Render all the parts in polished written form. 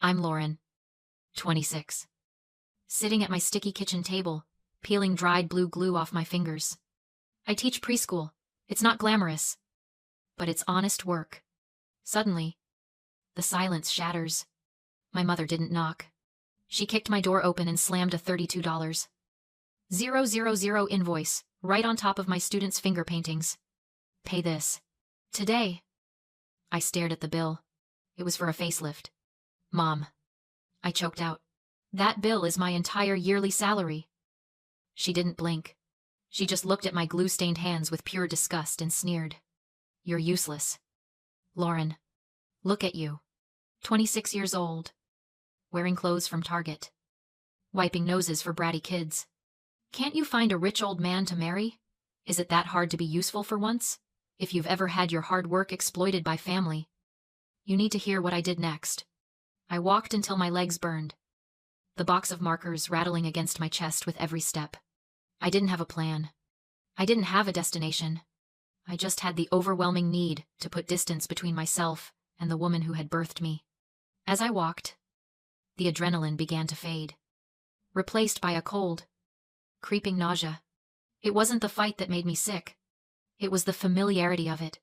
I'm Lauren, 26. Sitting at my sticky kitchen table, peeling dried blue glue off my fingers. I teach preschool. It's not glamorous, but it's honest work. Suddenly, the silence shatters. My mother didn't knock. She kicked my door open and slammed a $32,000 invoice right on top of my students' finger paintings. Pay this. Today. I stared at the bill. It was for a facelift. Mom. I choked out. That bill is my entire yearly salary. She didn't blink. She just looked at my glue-stained hands with pure disgust and sneered. You're useless. Lauren. Look at you. 26 years old. Wearing clothes from Target. Wiping noses for bratty kids. Can't you find a rich old man to marry? Is it that hard to be useful for once? If you've ever had your hard work exploited by family. You need to hear what I did next. I walked until my legs burned. The box of markers rattling against my chest with every step. I didn't have a plan. I didn't have a destination. I just had the overwhelming need to put distance between myself and the woman who had birthed me. As I walked, the adrenaline began to fade, replaced by a cold, creeping nausea. It wasn't the fight that made me sick. It was the familiarity of it.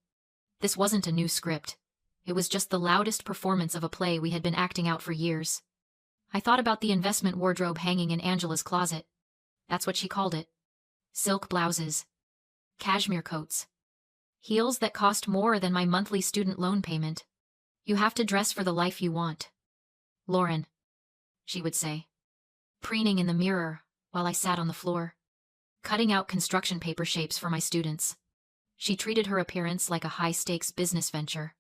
This wasn't a new script. It was just the loudest performance of a play we had been acting out for years. I thought about the investment wardrobe hanging in Angela's closet. That's what she called it. Silk blouses. Cashmere coats. Heels that cost more than my monthly student loan payment. You have to dress for the life you want. Lauren, she would say, preening in the mirror while I sat on the floor, cutting out construction paper shapes for my students. She treated her appearance like a high-stakes business venture.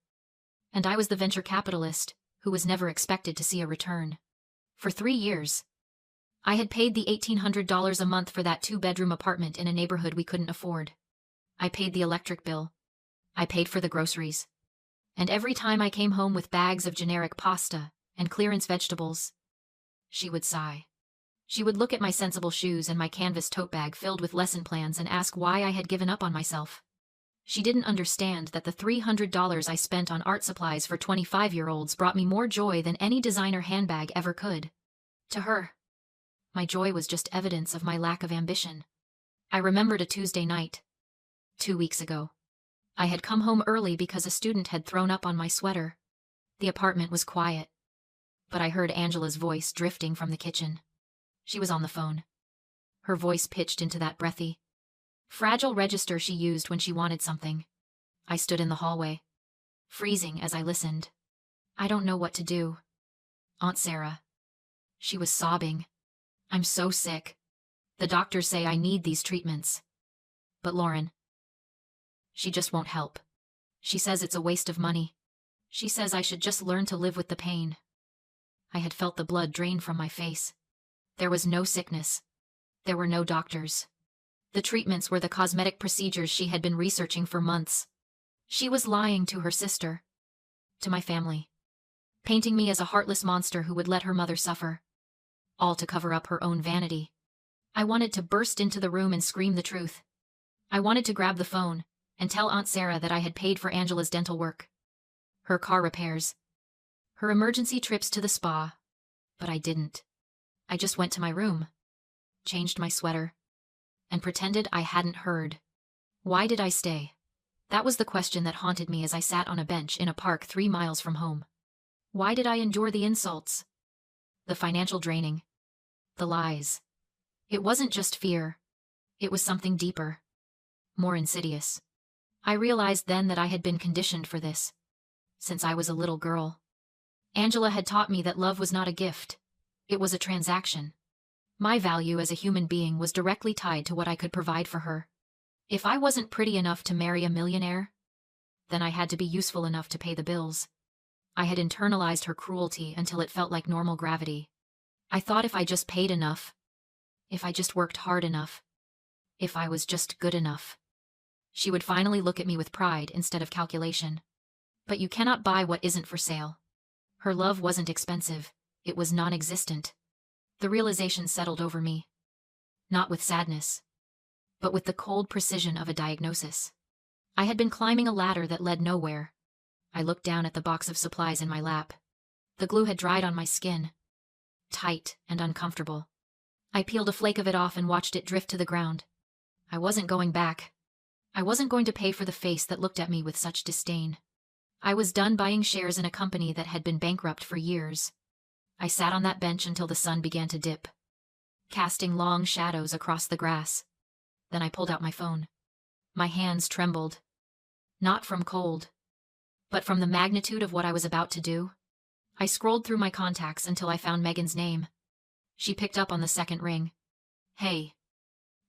And I was the venture capitalist who was never expected to see a return. For 3 years, I had paid the $1,800 a month for that 2-bedroom apartment in a neighborhood we couldn't afford. I paid the electric bill. I paid for the groceries. And every time I came home with bags of generic pasta and clearance vegetables, she would sigh. She would look at my sensible shoes and my canvas tote bag filled with lesson plans and ask why I had given up on myself. She didn't understand that the $300 I spent on art supplies for 25-year-olds brought me more joy than any designer handbag ever could. To her, my joy was just evidence of my lack of ambition. I remembered a Tuesday night, 2 weeks ago. I had come home early because a student had thrown up on my sweater. The apartment was quiet, but I heard Angela's voice drifting from the kitchen. She was on the phone. Her voice pitched into that breathy, fragile register she used when she wanted something. I stood in the hallway, freezing as I listened. I don't know what to do. Aunt Sarah. She was sobbing. I'm so sick. The doctors say I need these treatments. But Lauren, she just won't help. She says it's a waste of money. She says I should just learn to live with the pain. I had felt the blood drain from my face. There was no sickness. There were no doctors. The treatments were the cosmetic procedures she had been researching for months. She was lying to her sister, to my family, painting me as a heartless monster who would let her mother suffer, all to cover up her own vanity. I wanted to burst into the room and scream the truth. I wanted to grab the phone and tell Aunt Sarah that I had paid for Angela's dental work, her car repairs, her emergency trips to the spa, but I didn't. I just went to my room, changed my sweater, and pretended I hadn't heard. Why did I stay? That was the question that haunted me as I sat on a bench in a park 3 miles from home. Why did I endure the insults? The financial draining. The lies. It wasn't just fear. It was something deeper. More insidious. I realized then that I had been conditioned for this. Since I was a little girl. Angela had taught me that love was not a gift. It was a transaction. My value as a human being was directly tied to what I could provide for her. If I wasn't pretty enough to marry a millionaire, then I had to be useful enough to pay the bills. I had internalized her cruelty until it felt like normal gravity. I thought if I just paid enough, if I just worked hard enough, if I was just good enough, she would finally look at me with pride instead of calculation. But you cannot buy what isn't for sale. Her love wasn't expensive. It was non-existent. The realization settled over me. Not with sadness, but with the cold precision of a diagnosis. I had been climbing a ladder that led nowhere. I looked down at the box of supplies in my lap. The glue had dried on my skin, tight and uncomfortable. I peeled a flake of it off and watched it drift to the ground. I wasn't going back. I wasn't going to pay for the face that looked at me with such disdain. I was done buying shares in a company that had been bankrupt for years. I sat on that bench until the sun began to dip, casting long shadows across the grass. Then I pulled out my phone. My hands trembled, not from cold, but from the magnitude of what I was about to do. I scrolled through my contacts until I found Megan's name. She picked up on the second ring. "Hey,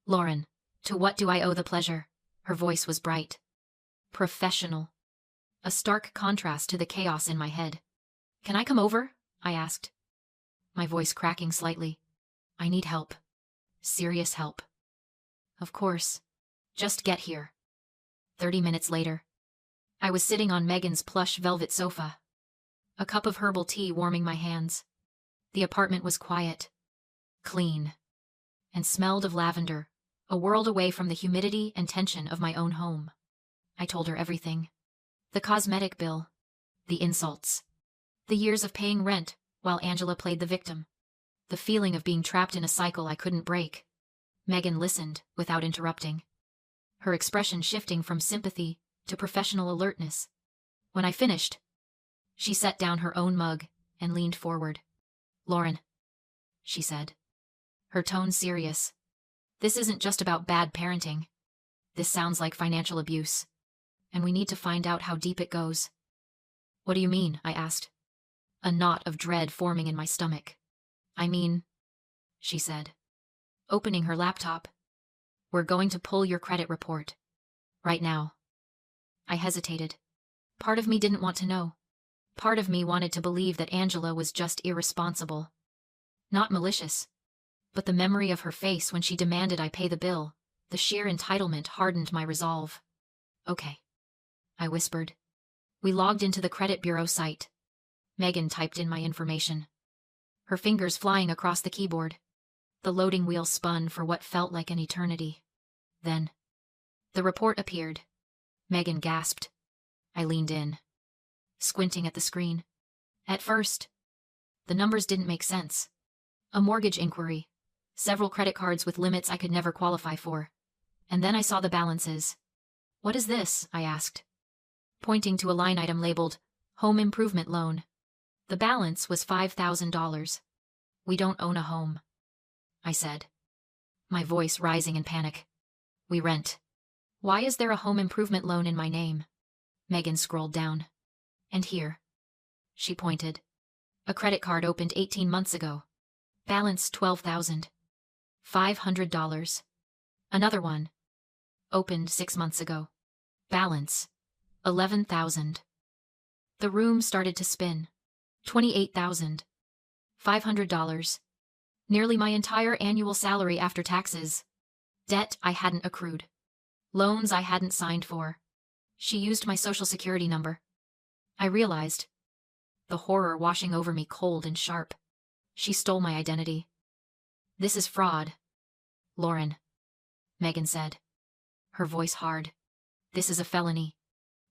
Lauren, to what do I owe the pleasure?" Her voice was bright, professional, a stark contrast to the chaos in my head. "Can I come over?" I asked, my voice cracking slightly. "I need help. Serious help." "Of course. Just get here." 30 minutes later, I was sitting on Megan's plush velvet sofa, a cup of herbal tea warming my hands. The apartment was quiet, clean, and smelled of lavender, a world away from the humidity and tension of my own home. I told her everything. The cosmetic bill, the insults, the years of paying rent while Angela played the victim, the feeling of being trapped in a cycle I couldn't break. Megan listened without interrupting, her expression shifting from sympathy to professional alertness. When I finished, she set down her own mug and leaned forward. "Lauren," she said, her tone serious, "this isn't just about bad parenting. This sounds like financial abuse, and we need to find out how deep it goes." "What do you mean?" I asked, a knot of dread forming in my stomach. "I mean," she said, opening her laptop, "we're going to pull your credit report. Right now." I hesitated. Part of me didn't want to know. Part of me wanted to believe that Angela was just irresponsible. Not malicious. But the memory of her face when she demanded I pay the bill, the sheer entitlement hardened my resolve. "Okay," I whispered. We logged into the credit bureau site. Megan typed in my information, her fingers flying across the keyboard. The loading wheel spun for what felt like an eternity. Then, the report appeared. Megan gasped. I leaned in, squinting at the screen. At first, the numbers didn't make sense. A mortgage inquiry, several credit cards with limits I could never qualify for. And then I saw the balances. "What is this?" I asked, pointing to a line item labeled Home Improvement Loan. The balance was $5,000. "We don't own a home," I said, my voice rising in panic. "We rent." "Why is there a home improvement loan in my name?" Megan scrolled down. "And here." She pointed. "A credit card opened 18 months ago. Balance $12,500. Another one. Opened 6 months ago. Balance $11,000. The room started to spin. $28,500. Nearly my entire annual salary after taxes. Debt I hadn't accrued. Loans I hadn't signed for. She used my social security number. I realized, the horror washing over me cold and sharp. She stole my identity. "This is fraud, Lauren," Megan said, her voice hard. "This is a felony.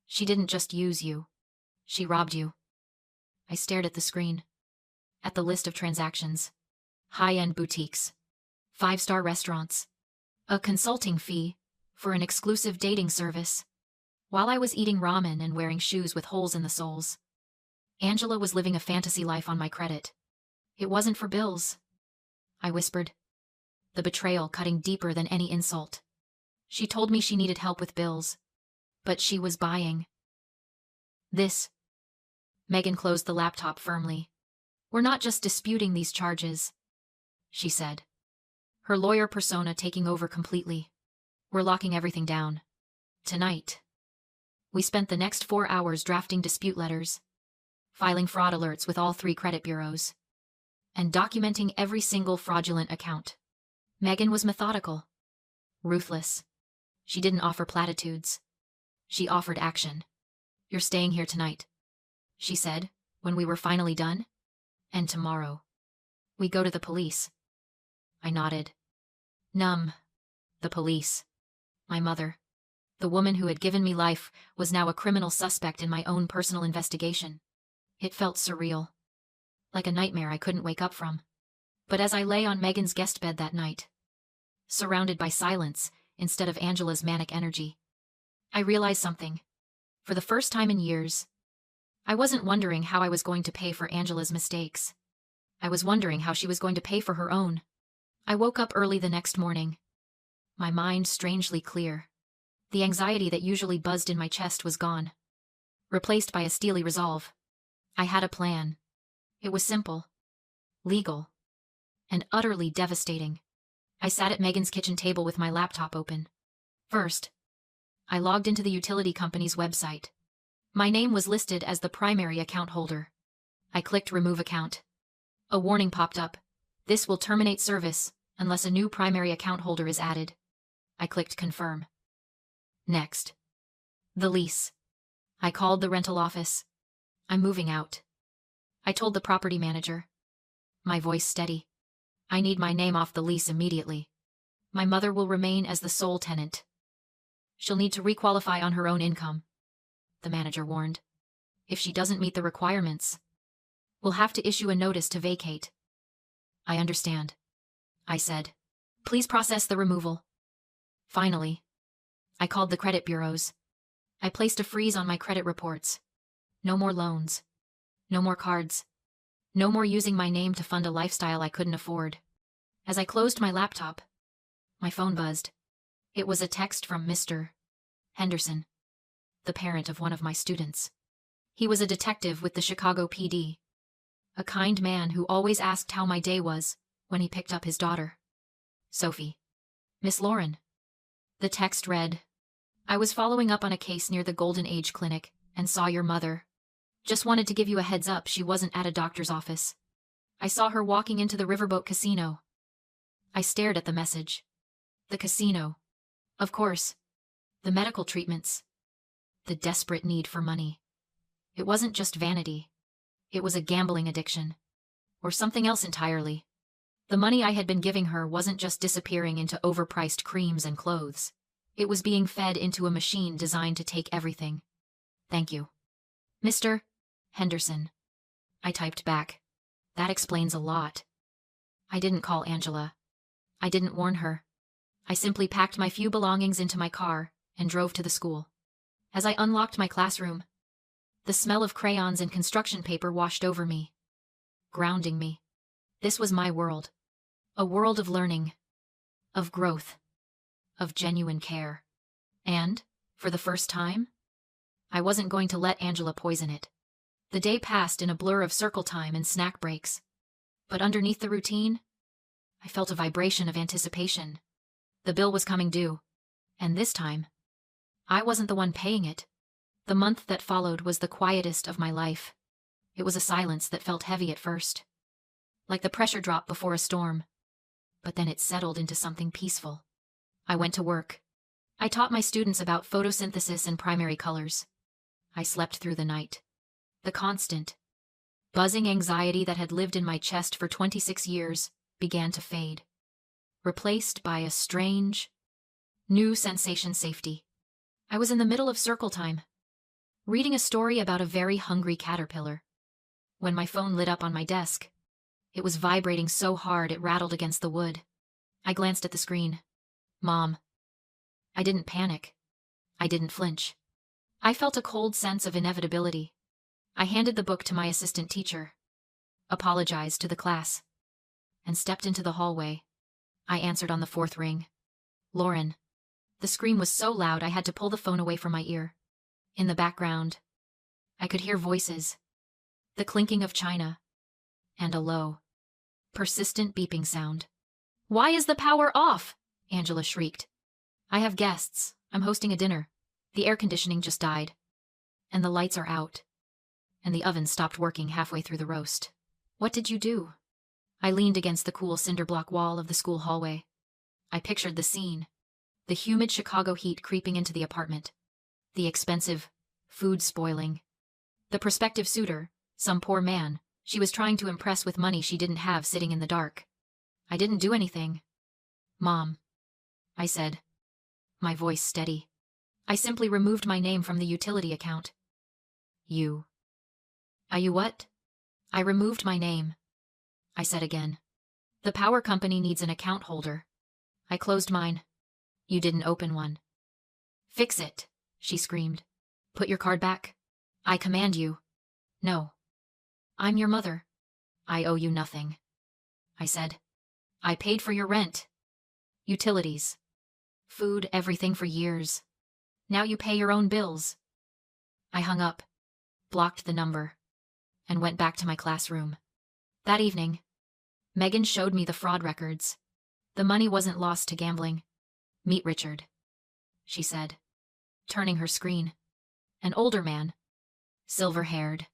She didn't just use you. She robbed you." I stared at the screen, at the list of transactions. High-end boutiques, 5-star restaurants, a consulting fee for an exclusive dating service, while I was eating ramen and wearing shoes with holes in the soles. Angela was living a fantasy life on my credit. It wasn't for bills, I whispered, the betrayal cutting deeper than any insult. She told me she needed help with bills, but she was buying this. Megan closed the laptop firmly. "We're not just disputing these charges," she said, her lawyer persona taking over completely. "We're locking everything down. Tonight." We spent the next 4 hours drafting dispute letters, filing fraud alerts with all 3 credit bureaus, and documenting every single fraudulent account. Megan was methodical, ruthless. She didn't offer platitudes. She offered action. "You're staying here tonight," she said, when we were finally done. "And tomorrow, we go to the police." I nodded. Numb. The police. My mother, the woman who had given me life, was now a criminal suspect in my own personal investigation. It felt surreal. like a nightmare I couldn't wake up from. But as I lay on Megan's guest bed that night, surrounded by silence instead of Angela's manic energy, I realized something. For the first time in years, I wasn't wondering how I was going to pay for Angela's mistakes. I was wondering how she was going to pay for her own. I woke up early the next morning, my mind strangely clear. The anxiety that usually buzzed in my chest was gone, replaced by a steely resolve. I had a plan. It was simple, legal, and utterly devastating. I sat at Megan's kitchen table with my laptop open. First, I logged into the utility company's website. My name was listed as the primary account holder. I clicked Remove Account. A warning popped up. This will terminate service unless a new primary account holder is added. I clicked Confirm. Next, the lease. I called the rental office. I'm moving out. I told the property manager. My voice steady. I need my name off the lease immediately. My mother will remain as the sole tenant. She'll need to requalify on her own income, the manager warned. If she doesn't meet the requirements, we'll have to issue a notice to vacate. I understand, I said. Please process the removal. Finally, I called the credit bureaus. I placed a freeze on my credit reports. No more loans. No more cards. No more using my name to fund a lifestyle I couldn't afford. As I closed my laptop, my phone buzzed. It was a text from Mr. Henderson, the parent of one of my students. He was a detective with the Chicago PD. A kind man who always asked how my day was when he picked up his daughter, Sophie. Miss Lauren. The text read, I was following up on a case near the Golden Age Clinic and saw your mother. Just wanted to give you a heads up she wasn't at a doctor's office. I saw her walking into the Riverboat Casino. I stared at the message. The casino. Of course. The medical treatments. The desperate need for money. It wasn't just vanity. It was a gambling addiction. Or something else entirely. The money I had been giving her wasn't just disappearing into overpriced creams and clothes. It was being fed into a machine designed to take everything. Thank you. Mr. Henderson. I typed back. That explains a lot. I didn't call Angela. I didn't warn her. I simply packed my few belongings into my car and drove to the school. As I unlocked my classroom, the smell of crayons and construction paper washed over me, grounding me. This was my world. A world of learning, of growth, of genuine care. And, for the first time, I wasn't going to let Angela poison it. The day passed in a blur of circle time and snack breaks. But underneath the routine, I felt a vibration of anticipation. The bill was coming due. And this time, I wasn't the one paying it. The month that followed was the quietest of my life. It was a silence that felt heavy at first, like the pressure drop before a storm. But then it settled into something peaceful. I went to work. I taught my students about photosynthesis and primary colors. I slept through the night. The constant, buzzing anxiety that had lived in my chest for 26 years began to fade, replaced by a strange, new sensation safety. I was in the middle of circle time, reading a story about a very hungry caterpillar, when my phone lit up on my desk. It was vibrating so hard it rattled against the wood. I glanced at the screen. Mom. I didn't panic. I didn't flinch. I felt a cold sense of inevitability. I handed the book to my assistant teacher, apologized to the class, and stepped into the hallway. I answered on the fourth ring. Lauren. The scream was so loud I had to pull the phone away from my ear. In the background, I could hear voices, the clinking of china, and a low, persistent beeping sound. Why is the power off? Angela shrieked. I have guests. I'm hosting a dinner. The air conditioning just died. And the lights are out. And the oven stopped working halfway through the roast. What did you do? I leaned against the cool cinder block wall of the school hallway. I pictured the scene. The humid Chicago heat creeping into the apartment. The expensive food spoiling. The prospective suitor, some poor man, she was trying to impress with money she didn't have sitting in the dark. I didn't do anything. Mom, I said, my voice steady. I simply removed my name from the utility account. You what? I removed my name. I said again. The power company needs an account holder. I closed mine. You didn't open one. Fix it, she screamed. Put your card back. I command you. No. I'm your mother. I owe you nothing. I said. I paid for your rent. Utilities. Food, everything for years. Now you pay your own bills. I hung up, blocked the number, and went back to my classroom. That evening, Megan showed me the fraud records. The money wasn't lost to gambling. Meet Richard, she said, turning her screen. An older man, silver-haired,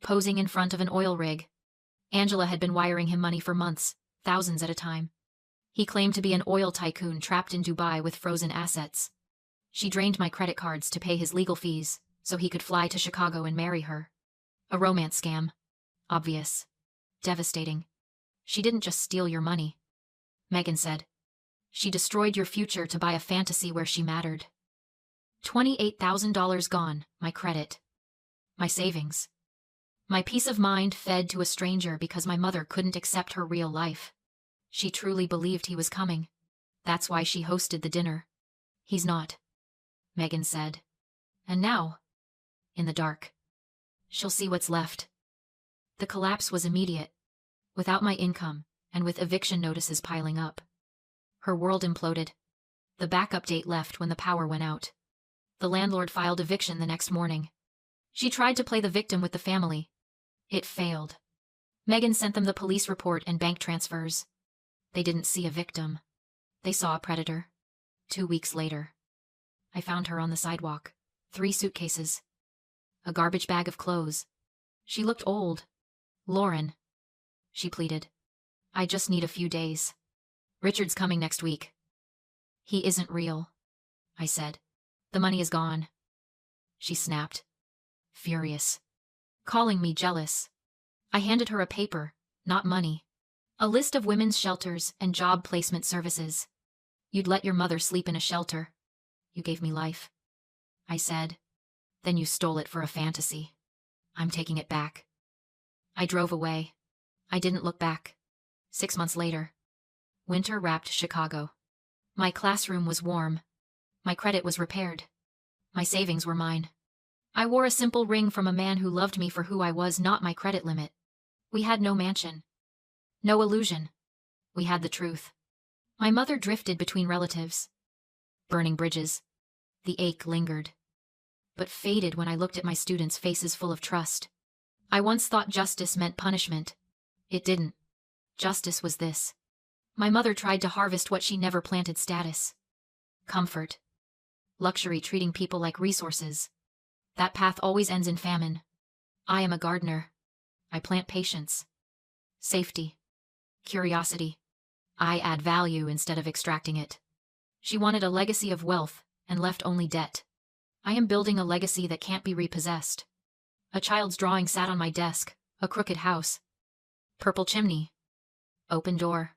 posing in front of an oil rig. Angela had been wiring him money for months, thousands at a time. He claimed to be an oil tycoon trapped in Dubai with frozen assets. She drained my credit cards to pay his legal fees so he could fly to Chicago and marry her. A romance scam. Obvious. Devastating. She didn't just steal your money, Megan said. She destroyed your future to buy a fantasy where she mattered. $28,000 gone, my credit. My savings. My peace of mind fed to a stranger because my mother couldn't accept her real life. She truly believed he was coming. That's why she hosted the dinner. He's not, Megan said. And now, in the dark, she'll see what's left. The collapse was immediate, without my income and with eviction notices piling up. Her world imploded. The backup date left when the power went out. The landlord filed eviction the next morning. She tried to play the victim with the family. It failed. Megan sent them the police report and bank transfers. They didn't see a victim. They saw a predator. 2 weeks later, I found her on the sidewalk. 3 suitcases. A garbage bag of clothes. She looked old. Lauren, she pleaded. I just need a few days. Richard's coming next week. He isn't real, I said. The money is gone. She snapped, furious, calling me jealous. I handed her a paper, not money. A list of women's shelters and job placement services. You'd let your mother sleep in a shelter. You gave me life, I said. Then you stole it for a fantasy. I'm taking it back. I drove away. I didn't look back. 6 months later, winter wrapped Chicago. My classroom was warm. My credit was repaired. My savings were mine. I wore a simple ring from a man who loved me for who I was, not my credit limit. We had no mansion. No illusion. We had the truth. My mother drifted between relatives. Burning bridges. The ache lingered, but faded when I looked at my students' faces full of trust. I once thought justice meant punishment. It didn't. Justice was this. My mother tried to harvest what she never planted: status, comfort, luxury, treating people like resources. That path always ends in famine. I am a gardener. I plant patience, safety, curiosity. I add value instead of extracting it. She wanted a legacy of wealth and left only debt. I am building a legacy that can't be repossessed. A child's drawing sat on my desk, a crooked house. Purple chimney. Open door.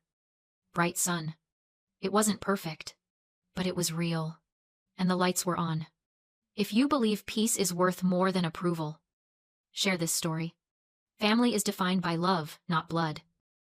Bright sun. It wasn't perfect, but it was real. And the lights were on. If you believe peace is worth more than approval, share this story. Family is defined by love, not blood.